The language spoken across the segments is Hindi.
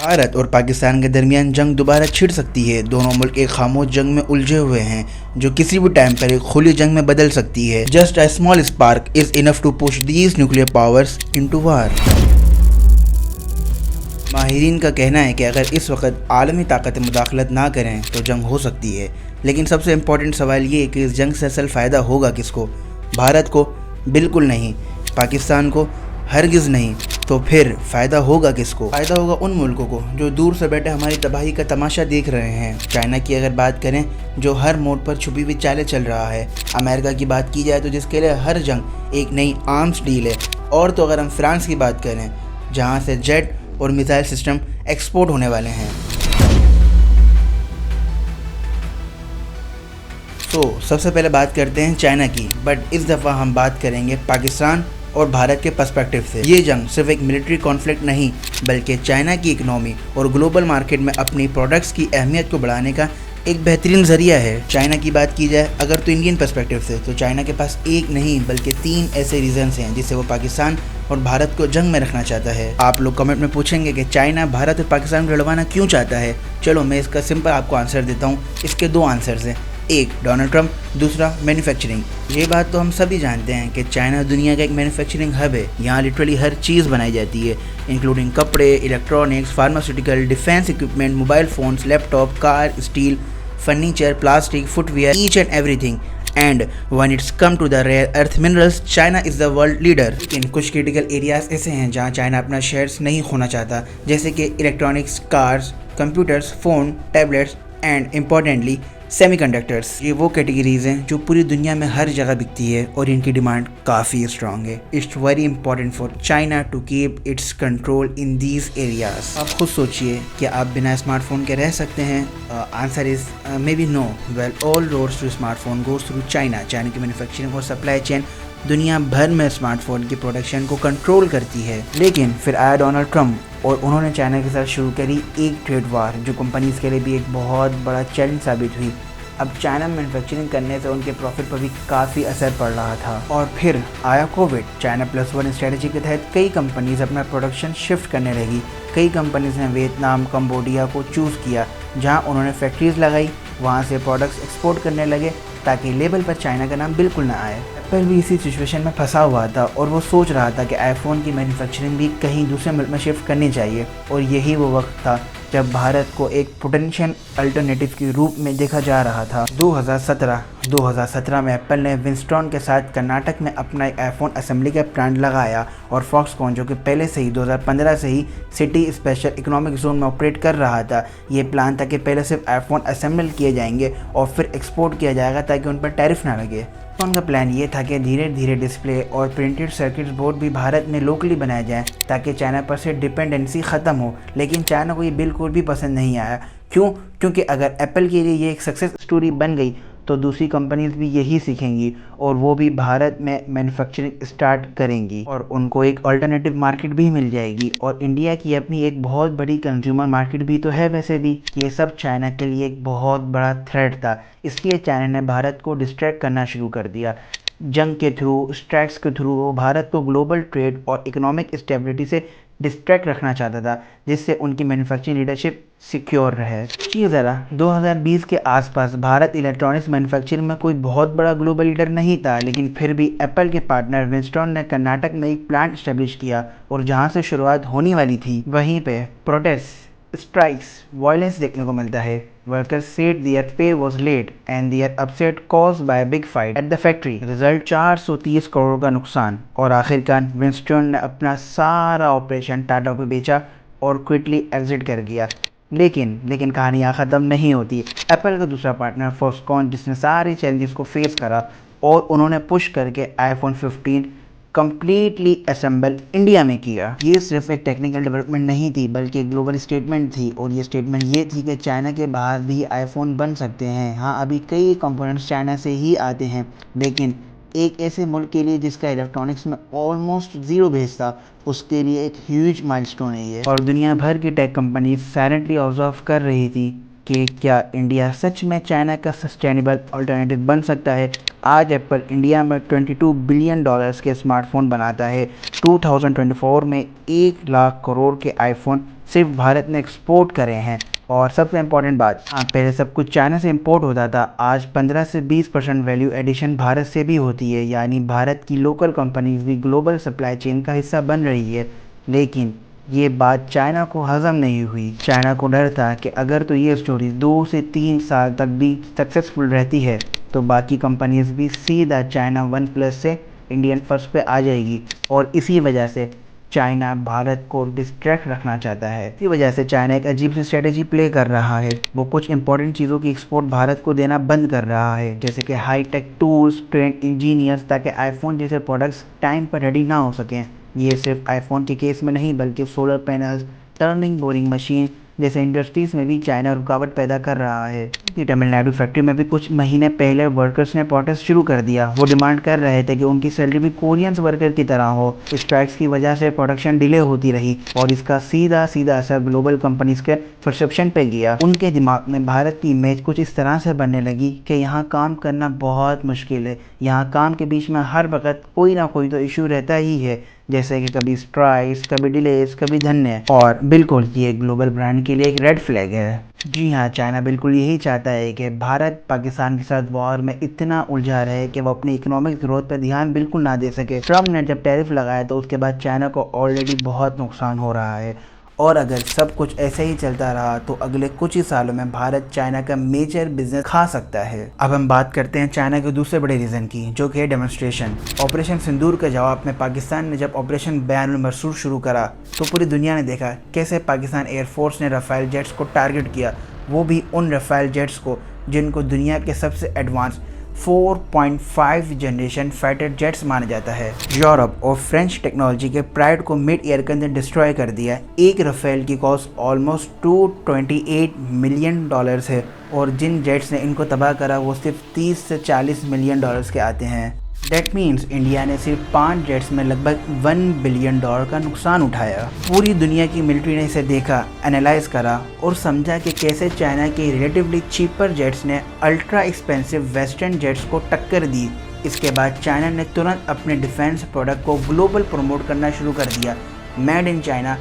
भारत और पाकिस्तान के दरमियान जंग दोबारा छिड़ सकती है। दोनों मुल्क एक खामोश जंग में उलझे हुए हैं जो किसी भी टाइम पर एक खुली जंग में बदल सकती है। Just a small spark is enough to push these nuclear powers into war. माहिरीन का कहना है कि अगर इस वक्त आलमी ताकतें मुदाखलत ना करें तो जंग हो सकती है। लेकिन सबसे इम्पोर्टेंट सवाल ये है कि इस जंग से असल फ़ायदा होगा किसको? भारत को? बिल्कुल नहीं। पाकिस्तान को? हरगिज़ नहीं। तो फिर फ़ायदा होगा किसको? फ़ायदा होगा उन मुल्कों को जो दूर से बैठे हमारी तबाही का तमाशा देख रहे हैं। चाइना की अगर बात करें जो हर मोड़ पर छुपी हुई चालें चल रहा है। अमेरिका की बात की जाए तो जिसके लिए हर जंग एक नई आर्म्स डील है। और तो अगर हम फ्रांस की बात करें जहाँ से जेट और मिसाइल सिस्टम एक्सपोर्ट होने वाले हैं। सबसे पहले बात करते हैं चाइना की, बट इस दफ़ा हम बात करेंगे पाकिस्तान और भारत के पर्सपेक्टिव से। ये जंग सिर्फ एक मिलिट्री कॉन्फ्लिक्ट नहीं बल्कि चाइना की इकनॉमी और ग्लोबल मार्केट में अपनी प्रोडक्ट्स की अहमियत को बढ़ाने का एक बेहतरीन ज़रिया है। चाइना की बात की जाए अगर तो इंडियन पर्सपेक्टिव से तो चाइना के पास एक नहीं बल्कि 3 ऐसे रीजंस हैं जिससे वो पाकिस्तान और भारत को जंग में रखना चाहता है। आप लोग कमेंट में पूछेंगे कि चाइना भारत और पाकिस्तान को लड़वाना क्यों चाहता है। चलो मैं इसका सिंपल आपको आंसर देता हूँ। इसके 2 आंसर्स हैं, एक डोनाल्ड ट्रंप, दूसरा मैन्युफैक्चरिंग। ये बात तो हम सभी जानते हैं कि चाइना दुनिया का एक मैन्युफैक्चरिंग हब है। यहाँ लिटरली हर चीज़ बनाई जाती है इंक्लूडिंग कपड़े, electronics, pharmaceutical, defence equipment, mobile phones, laptop, car, steel, furniture, plastic, footwear, each and everything. And when it's come to the rare earth minerals, China is the world leader। लेकिन कुछ क्रिटिकल एरियाज ऐसे हैं जहाँ चाइना अपना शेयर्स नहीं खोना चाहता, जैसे कि electronics, cars, computers, phone, tablets and importantly semiconductors. ये वो कैटेगरीज हैं जो पूरी दुनिया में हर जगह बिकती है और इनकी डिमांड काफ़ी स्ट्रांग है। It's very important for China to keep its control in these areas. आप खुद सोचिए कि आप बिना स्मार्टफोन के रह सकते हैं? Answer is maybe no. Well, all roads to smartphone goes through China. China की मैन्युफैक्चरिंग और सप्लाई चेन दुनिया भर में स्मार्टफोन की प्रोडक्शन को कंट्रोल करती है। लेकिन फिर आया डोनाल्ड ट्रंप और उन्होंने चाइना के साथ शुरू करी एक ट्रेड वार जो कंपनीज़ के लिए भी एक बहुत बड़ा चैलेंज साबित हुई। अब चाइना में मैन्युफैक्चरिंग करने से उनके प्रॉफिट पर भी काफ़ी असर पड़ रहा था। और फिर आया कोविड। चाइना +1 स्ट्रेटजी के तहत कई कंपनीज़ अपना प्रोडक्शन शिफ्ट करने लगी। कई कंपनीज़ ने वियतनाम, कंबोडिया को चूज़ किया जहाँ उन्होंने फैक्ट्रीज़ लगाई, वहाँ से प्रोडक्ट्स एक्सपोर्ट करने लगे ताकि लेबल पर चाइना का नाम बिल्कुल ना आए। एप्पल भी इसी सिचुएशन में फंसा हुआ था और वो सोच रहा था कि आईफोन की मैन्युफैक्चरिंग भी कहीं दूसरे मुल्क में शिफ्ट करनी चाहिए। और यही वो वक्त था जब भारत को एक पोटेंशियल अल्टरनेटिव के रूप में देखा जा रहा था। 2017 में एप्पल ने विंस्टन के साथ कर्नाटक में अपना एक आईफोन असेंबली का प्लांट लगाया और फॉक्सकॉन जो कि पहले से ही 2015 से ही सिटी स्पेशल इकोनॉमिक जोन में ऑपरेट कर रहा था। ये प्लान था कि पहले सिर्फ आईफोन असेंबल किए जाएंगे और फिर एक्सपोर्ट किया जाएगा ताकि उन पर टैरिफ ना लगे। उनका प्लान ये था कि धीरे धीरे डिस्प्ले और प्रिंटेड सर्किट बोर्ड भी भारत में लोकली बनाए जाएं ताकि चाइना पर से डिपेंडेंसी ख़त्म हो। लेकिन चाइना को ये बिल्कुल भी पसंद नहीं आया। क्यों? क्योंकि अगर एप्पल के लिए ये एक सक्सेस स्टोरी बन गई तो दूसरी कंपनीज भी यही सीखेंगी और वो भी भारत में मैन्युफैक्चरिंग स्टार्ट करेंगी और उनको एक अल्टरनेटिव मार्केट भी मिल जाएगी। और इंडिया की अपनी एक बहुत बड़ी कंज्यूमर मार्केट भी तो है वैसे भी। ये सब चाइना के लिए एक बहुत बड़ा थ्रेट था, इसलिए चाइना ने भारत को डिस्ट्रैक्ट करना शुरू कर दिया। जंग के थ्रू, स्ट्राइक्स के थ्रू वो भारत को ग्लोबल ट्रेड और इकोनॉमिक स्टेबिलिटी से डिस्ट्रैक्ट रखना चाहता था जिससे उनकी मैन्युफैक्चरिंग लीडरशिप सिक्योर रहे। सोचिए ज़रा, 2020 के आसपास भारत इलेक्ट्रॉनिक्स मैन्युफैक्चरिंग में कोई बहुत बड़ा ग्लोबल लीडर नहीं था, लेकिन फिर भी एप्पल के पार्टनर विंस्टन ने कर्नाटक में एक प्लांट स्टैब्लिश किया और जहां से शुरुआत होने वाली थी वहीं पे प्रोटेस्ट, स्ट्राइक्स, वायलेंस देखने को मिलता है। Workers said their pay was late and their upset caused by a big fight at the factory. Result 430 crore का नुकसान। और आखिरकार विंस्टन ने अपना सारा ऑपरेशन टाटा को बेचा और क्विकली एग्जिट कर गया। लेकिन कहानी यहाँ ख़त्म नहीं होती। एप्पल का दूसरा पार्टनर फॉक्सकॉन जिसने सारे चैलेंजेस को फेस करा और उन्होंने पुश करके आईफोन 15 कम्प्लीटली असेंबल इंडिया में किया। ये सिर्फ एक टेक्निकल डेवलपमेंट नहीं थी बल्कि एक ग्लोबल स्टेटमेंट थी और ये स्टेटमेंट ये थी कि चाइना के बाहर भी आईफोन बन सकते हैं। हाँ, अभी कई कंपोनेंट्स चाइना से ही आते हैं, लेकिन एक ऐसे मुल्क के लिए जिसका इलेक्ट्रॉनिक्स में ऑलमोस्ट ज़ीरो बेस था, उसके लिए एक ह्यूज माइलस्टोन है ये। और दुनिया भर की टेक कंपनी साइलेंटली ऑब्जर्व कर रही थी कि क्या इंडिया सच में चाइना का सस्टेनेबल अल्टरनेटिव बन सकता है। आज एप्पल इंडिया में $22 बिलियन के स्मार्टफोन बनाता है। 2024 में 1 लाख करोड़ के आईफोन सिर्फ भारत ने एक्सपोर्ट करे हैं। और सबसे इम्पोर्टेंट बात, हाँ पहले सब कुछ चाइना से इंपोर्ट होता था, आज 15 से 20% वैल्यू एडिशन भारत से भी होती है, यानी भारत की लोकल कंपनीज भी ग्लोबल सप्लाई चेन का हिस्सा बन रही है। लेकिन ये बात चाइना को हज़म नहीं हुई। चाइना को डर था कि अगर तो ये स्टोरी 2 से 3 साल तक भी सक्सेसफुल रहती है तो बाकी कंपनीज भी सीधा चाइना वन प्लस से इंडियन फर्स्ट पे आ जाएगी, और इसी वजह से चाइना भारत को डिस्ट्रैक्ट रखना चाहता है। इसी वजह से चाइना एक अजीब सी स्ट्रेटेजी प्ले कर रहा है। वो कुछ इंपॉर्टेंट चीज़ों की एक्सपोर्ट भारत को देना बंद कर रहा है, जैसे कि high tech tools, trend engineers, ताकि आईफोन जैसे प्रोडक्ट्स टाइम पर रेडी ना हो सकें। ये सिर्फ आईफोन के केस में नहीं बल्कि solar panels, turning boring machine जैसे इंडस्ट्रीज में भी चाइना रुकावट पैदा कर रहा है। तमिलनाडु फैक्ट्री में भी कुछ महीने पहले वर्कर्स ने प्रोटेस्ट शुरू कर दिया। वो डिमांड कर रहे थे कि उनकी सैलरी भी कोरियंस वर्कर की तरह हो। स्ट्राइक्स की वजह से प्रोडक्शन डिले होती रही और इसका सीधा सीधा असर ग्लोबल कंपनीज के परसेप्शन पे गया। उनके दिमाग में भारत की इमेज कुछ इस तरह से बनने लगी कि यहाँ काम करना बहुत मुश्किल है, यहाँ काम के बीच में हर वक्त कोई ना कोई तो इशू रहता ही है, जैसे कि कभी स्ट्राइक्स, कभी डिलेज, कभी धन्य। और बिल्कुल ये ग्लोबल ब्रांड के लिए एक रेड फ्लैग है। जी हाँ, चाइना बिल्कुल यही चाहता है कि भारत पाकिस्तान के साथ वॉर में इतना उलझा रहे कि वो अपनी इकोनॉमिक ग्रोथ पर ध्यान बिल्कुल ना दे सके। ट्रम्प ने जब टैरिफ लगाया तो उसके बाद चाइना को ऑलरेडी बहुत नुकसान हो रहा है, और अगर सब कुछ ऐसे ही चलता रहा तो अगले कुछ ही सालों में भारत चाइना का मेजर बिजनेस खा सकता है। अब हम बात करते हैं चाइना के दूसरे बड़े रीज़न की, जो कि है डेमोन्स्ट्रेशन। ऑपरेशन सिंदूर के जवाब में पाकिस्तान ने जब ऑपरेशन बयानुल मरसूर शुरू करा तो पूरी दुनिया ने देखा कैसे पाकिस्तान एयरफोर्स ने राफेल जेट्स को टारगेट किया, वो भी उन राफेल जेट्स को जिनको दुनिया के सबसे एडवांस 4.5 जनरेशन फाइटर जेट्स माना जाता है। यूरोप और फ्रेंच टेक्नोलॉजी के प्राइड को मिड एयर के अंदर डिस्ट्रॉय कर दिया। एक राफेल की कॉस्ट ऑलमोस्ट $228 मिलियन है, और जिन जेट्स ने इनको तबाह करा वो सिर्फ 30 से 40 मिलियन डॉलर्स के आते हैं। दैट मीन्स इंडिया ने सिर्फ 5 जेट्स में लगभग $1 बिलियन का नुकसान उठाया। पूरी दुनिया की मिलिट्री ने इसे देखा, एनालाइज करा और समझा कि कैसे चाइना के रिलेटिवली चीपर जेट्स ने अल्ट्रा एक्सपेंसिव वेस्टर्न जेट्स को टक्कर दी। इसके बाद चाइना ने तुरंत अपने डिफेंस प्रोडक्ट को ग्लोबल प्रमोट करना शुरू कर दिया। मेड इन चाइना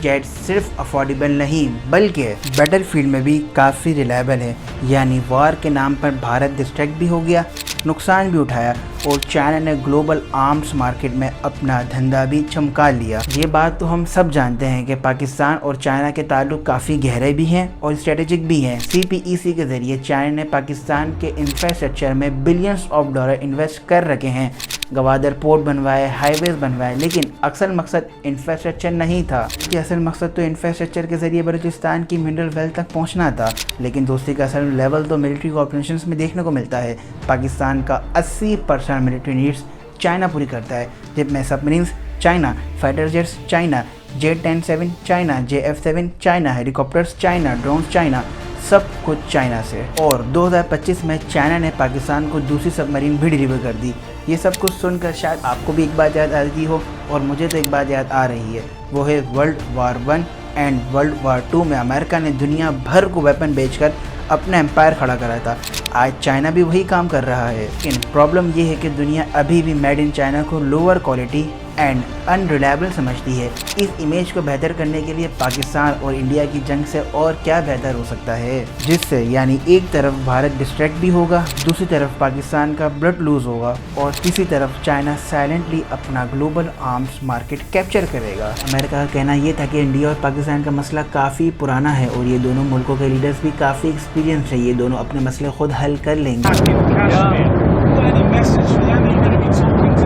जेट सिर्फ अफोर्डेबल नहीं बल्कि बैटलफील्ड में भी काफ़ी रिलायबल है, यानी वॉर के नाम पर भारत डिस्ट्रैक्ट भी हो गया, नुकसान भी उठाया, और चाइना ने ग्लोबल आर्म्स मार्केट में अपना धंधा भी चमका लिया। ये बात तो हम सब जानते हैं कि पाकिस्तान और चाइना के ताल्लुक काफ़ी गहरे भी हैं और स्ट्रेटेजिक भी हैं। CPEC के ज़रिए चाइना ने पाकिस्तान के इंफ्रास्ट्रक्चर में बिलियंस ऑफ डॉलर इन्वेस्ट कर रखे हैं, गवादर पोर्ट बनवाए, हाईवेज बनवाए, लेकिन असल मकसद इंफ्रास्ट्रक्चर नहीं था। कि असल मकसद तो इंफ्रास्ट्रक्चर के ज़रिए बलूचिस्तान की मिनरल वेल्थ तक पहुंचना था, लेकिन दोस्ती का असल लेवल तो मिलिट्री ऑपरेशंस में देखने को मिलता है। पाकिस्तान का 80% मिलिट्री नीड्स चाइना पूरी करता है, जिसमें submarines China, fighter jets China, J-10-7 China, JF-7 China, helicopters China, drones China, सब कुछ चाइना से। और 2025 में चाइना ने पाकिस्तान को दूसरी सबमरीन भी डिलीवर कर दी। ये सब कुछ सुनकर शायद आपको भी एक बात याद आती हो, और मुझे तो एक बात याद आ रही है, वो है world war 1 and world war 2 में अमेरिका ने दुनिया भर को वेपन बेचकर अपना एम्पायर खड़ा करा था। आज चाइना भी वही काम कर रहा है, लेकिन प्रॉब्लम ये है कि दुनिया अभी भी मेड इन चाइना को लोअर क्वालिटी एंड अनरिलायबल समझती है। इस इमेज को बेहतर करने के लिए पाकिस्तान और इंडिया की जंग से और क्या बेहतर हो सकता है, जिससे यानी एक तरफ भारत डिस्ट्रैक्ट भी होगा, दूसरी तरफ पाकिस्तान का ब्लड लूज होगा, और तीसरी तरफ चाइना साइलेंटली अपना ग्लोबल आर्म्स मार्केट कैप्चर करेगा। अमेरिका का कहना यह था कि इंडिया और पाकिस्तान का मसला काफ़ी पुराना है और ये दोनों मुल्कों के लीडर्स भी काफ़ी एक्सपीरियंस है, ये दोनों अपने मसले खुद हल कर लेंगे।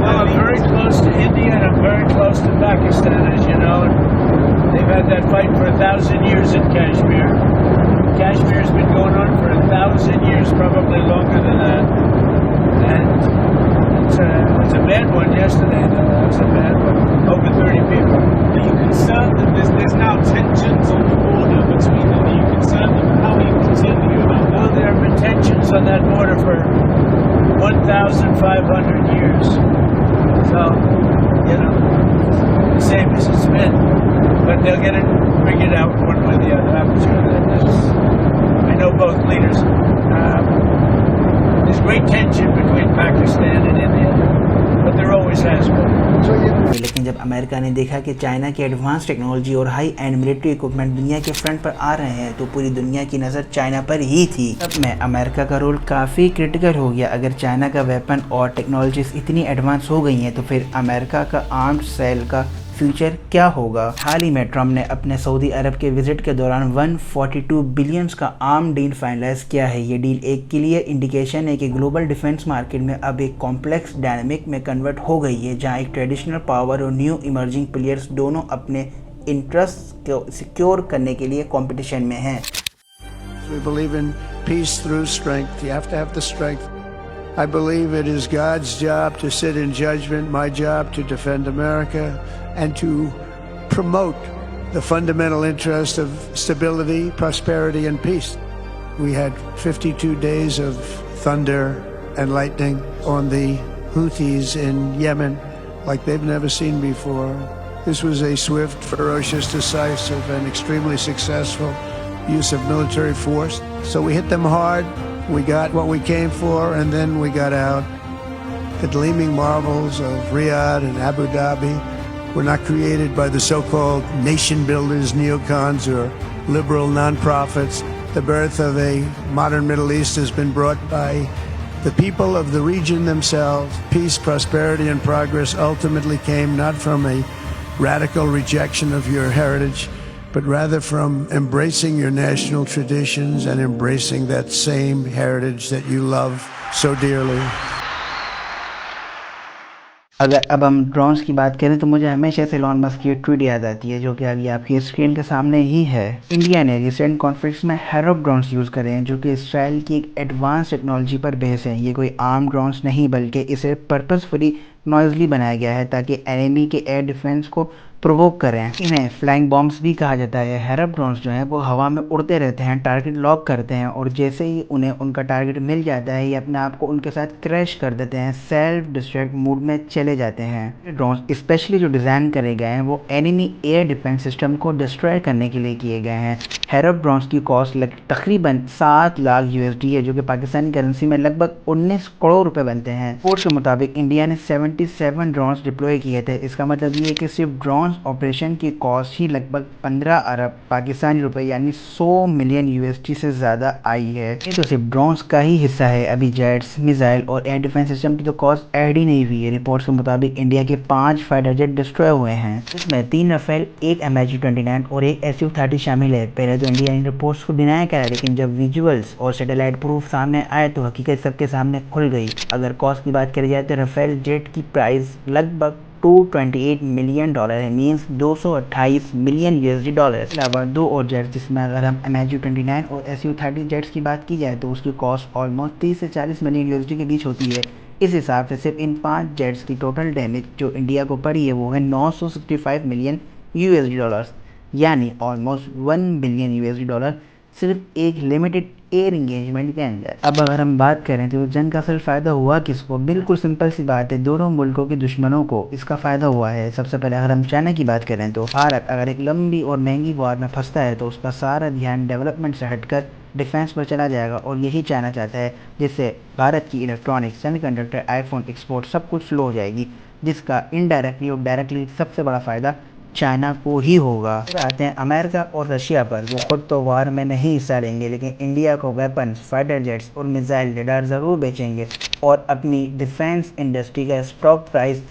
Well, I'm very close to India and I'm very close to Pakistan, as you know. And they've had that fight for 1,000 years in Kashmir. Kashmir's been going on for 1,000 years, probably longer than that. And it was a bad one yesterday, though. That was a bad one. Over 30 people. Are you concerned that there's now tensions on the border between them? Are you concerned that, how are you concerned about that? Well, there have been tensions on that border for 1,500 years. So, you know, the same as it's been. But they'll get it figured out one way or the other. I'm sure that I know both leaders. There's great tension between Pakistan and India, but there always has been. लेकिन जब अमेरिका अमेरिका ने देखा कि चाइना की एडवांस टेक्नोलॉजी और हाई एंड मिलिट्री इक्विपमेंट दुनिया के फ्रंट पर आ रहे हैं, तो पूरी दुनिया की नज़र चाइना पर ही थी। तब में अमेरिका का रोल काफ़ी क्रिटिकल हो गया। अगर चाइना का वेपन और टेक्नोलॉजीज इतनी एडवांस हो गई हैं तो फिर अमेरिका का आर्म्ड सेल का फ्यूचर क्या होगा। हाल ही में ट्रम्प ने अपने सऊदी अरब के विजिट के दौरान 142 बिलियन का आर्म डील फाइनलाइज किया है। ये डील एक क्लियर इंडिकेशन है कि ग्लोबल डिफेंस मार्केट में अब एक कॉम्प्लेक्स डायनामिक में कन्वर्ट हो गई है, जहां एक ट्रेडिशनल पावर और न्यू इमर्जिंग प्लेयर्स दोनों अपने इंटरेस्ट को सिक्योर करने के लिए कंपटीशन में हैं। We believe in peace through strength. You have to have the strength. I believe it is God's job to sit in judgment, my job to defend America and to promote the fundamental interest of stability, prosperity, and peace. We had 52 days of thunder and lightning on the Houthis in Yemen like they've never seen before. This was a swift, ferocious, decisive, and extremely successful use of military force. So we hit them hard. We got what we came for, and then we got out. The gleaming marvels of Riyadh and Abu Dhabi were not created by the so-called nation builders, neocons, or liberal non-profits. The birth of a modern Middle East has been brought by the people of the region themselves. Peace, prosperity, and progress ultimately came not from a radical rejection of your heritage, but rather from embracing your national traditions and embracing that same heritage that you love so dearly. अगर अब हम ड्रोन्स की बात करें तो मुझे हमेशा से एलन मस्क की ट्वीट याद आती है, जो कि अभी आपकी स्क्रीन के सामने ही है। इंडिया ने रिसेंट कॉन्फ्लिक्ट्स में हेरोप ड्रोन्स यूज़ करे हैं, जो कि इसराइल की एक एडवांस टेक्नोलॉजी पर बेस है। ये कोई आर्म ड्रोन्स नहीं, बल्कि इसे पर्पसफुली नॉइजली बनाया गया है ताकि एनिमी के एयर डिफेंस को प्रोवोक करें। इन्हें फ्लाइंग बॉम्ब्स भी कहा जाता है। हेरोप ड्रोन्स जो हैं वो हवा में उड़ते रहते हैं, टारगेट लॉक करते हैं, और जैसे ही उन्हें उनका टारगेट मिल जाता है ये अपने आप को उनके साथ क्रैश कर देते हैं, सेल्फ डिस्ट्रक्ट मोड में चले जाते हैं। ड्रोन्स स्पेशली जो डिज़ाइन करे गए हैं वो एनिमी एयर डिफेंस सिस्टम को डिस्ट्रॉय करने के लिए किए गए हैं। हेरोप ड्रोन्स की कॉस्ट तकरीबन 7 लाख USD है, जो कि पाकिस्तानी करेंसी में लगभग 19 करोड़ रुपए बनते हैं। रिपोर्ट के मुताबिक इंडिया ने 77 ड्रोन्स डिप्लॉय किए थे। इसका मतलब ये है कि सिर्फ ड्रोन ऑपरेशन की कॉस्ट ही लगभग 15 अरब पाकिस्तानी रुपए यानी 100 मिलियन USD से ज़्यादा आई है। ये तो सिर्फ ड्रोन्स का ही हिस्सा है। अभी जेट्स, मिसाइल और एयर डिफेंस सिस्टम की तो कॉस्ट ऐड ही नहीं हुई है। रिपोर्ट्स के मुताबिक इंडिया के 5 फाइटर जेट डिस्ट्रॉय हुए हैं, जिसमें 3 राफेल, 1 MiG-29 और 1 Su-30 शामिल है। पहले तो इंडिया इन रिपोर्ट्स को डिनाई करा, लेकिन जब विजुअल्स और सैटेलाइट प्रूफ सामने आए तो हकीकत सबके सामने खुल गई। अगर कॉस्ट की बात करी जाए तो राफेल जेट की प्राइस लगभग $228 मिलियन है, मीन्स 228 मिलियन USD डॉलर। इसके अलावा 2 और जेट्स, जिसमें अगर हम MiG-29 और Su-30 जेट्स की बात की जाए तो उसकी कॉस्ट ऑलमोस्ट 30 से 40 मिलियन USD के बीच होती है। इस हिसाब से सिर्फ इन 5 जेट्स की टोटल डैमेज जो इंडिया को पड़ी है वो है 965 मिलियन USD डॉलर्स, यानी ऑलमोस्ट 1 बिलियन USD डॉलर सिर्फ एक लिमिटेड एयर इंगेजमेंट के अंदर। अब अगर हम बात करें तो जंग का असल फ़ायदा हुआ किसको? बिल्कुल सिंपल सी बात है, दोनों मुल्कों के दुश्मनों को इसका फ़ायदा हुआ है। सबसे पहले अगर हम चाइना की बात करें तो भारत अगर एक लंबी और महंगी वॉर में फंसता है तो उसका सारा ध्यान डेवलपमेंट से हटकर डिफेंस पर चला जाएगा, और यही चाइना चाहता है, जिससे भारत की इलेक्ट्रॉनिक्स, सेमीकंडक्टर, आईफोन एक्सपोर्ट सब कुछ स्लो हो जाएगी, जिसका इनडायरेक्टली और डायरेक्टली सबसे बड़ा फ़ायदा चाइना को ही होगा। आते हैं अमेरिका और रशिया पर। वो खुद तो वार में नहीं हिस्सा लेंगे, लेकिन इंडिया को वेपन्स, फाइटर जेट्स और मिसाइल रडार ज़रूर बेचेंगे और अपनी डिफेंस इंडस्ट्री का स्टॉक प्राइस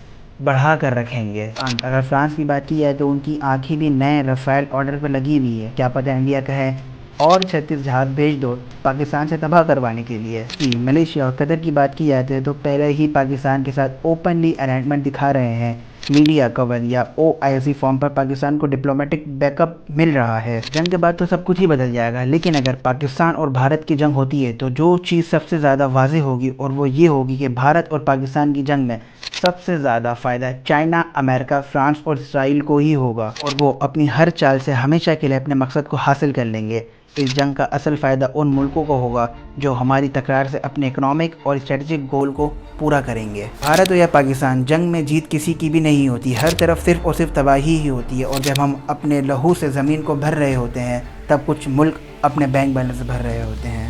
बढ़ा कर रखेंगे। अगर फ्रांस की बात की जाए तो उनकी आंखें भी नए राफेल ऑर्डर पर लगी हुई है। क्या पता इंडिया कहे और 36 जहाज भेज दो पाकिस्तान से तबाह करवाने के लिए। मलेशिया और कतर की बात की जाती है तो पहले ही पाकिस्तान के साथ ओपनली अलाइनमेंट दिखा रहे हैं। मीडिया कवर या OIC फॉर्म पर पाकिस्तान को डिप्लोमेटिक बैकअप मिल रहा है। जंग के बाद तो सब कुछ ही बदल जाएगा, लेकिन अगर पाकिस्तान और भारत की जंग होती है तो जो चीज़ सबसे ज़्यादा वाज़ेह होगी और वो ये होगी कि भारत और पाकिस्तान की जंग में सबसे ज़्यादा फ़ायदा चाइना, अमेरिका, फ्रांस और इसराइल को ही होगा, और वो अपनी हर चाल से हमेशा के लिए अपने मकसद को हासिल कर लेंगे। इस जंग का असल फ़ायदा उन मुल्कों को होगा जो हमारी तकरार से अपने इकोनॉमिक और स्ट्रेटजिक गोल को पूरा करेंगे। भारत हो या पाकिस्तान, जंग में जीत किसी की भी नहीं होती, हर तरफ सिर्फ और सिर्फ तबाही ही होती है। और जब हम अपने लहू से ज़मीन को भर रहे होते हैं तब कुछ मुल्क अपने बैंक बैलेंस भर रहे होते हैं।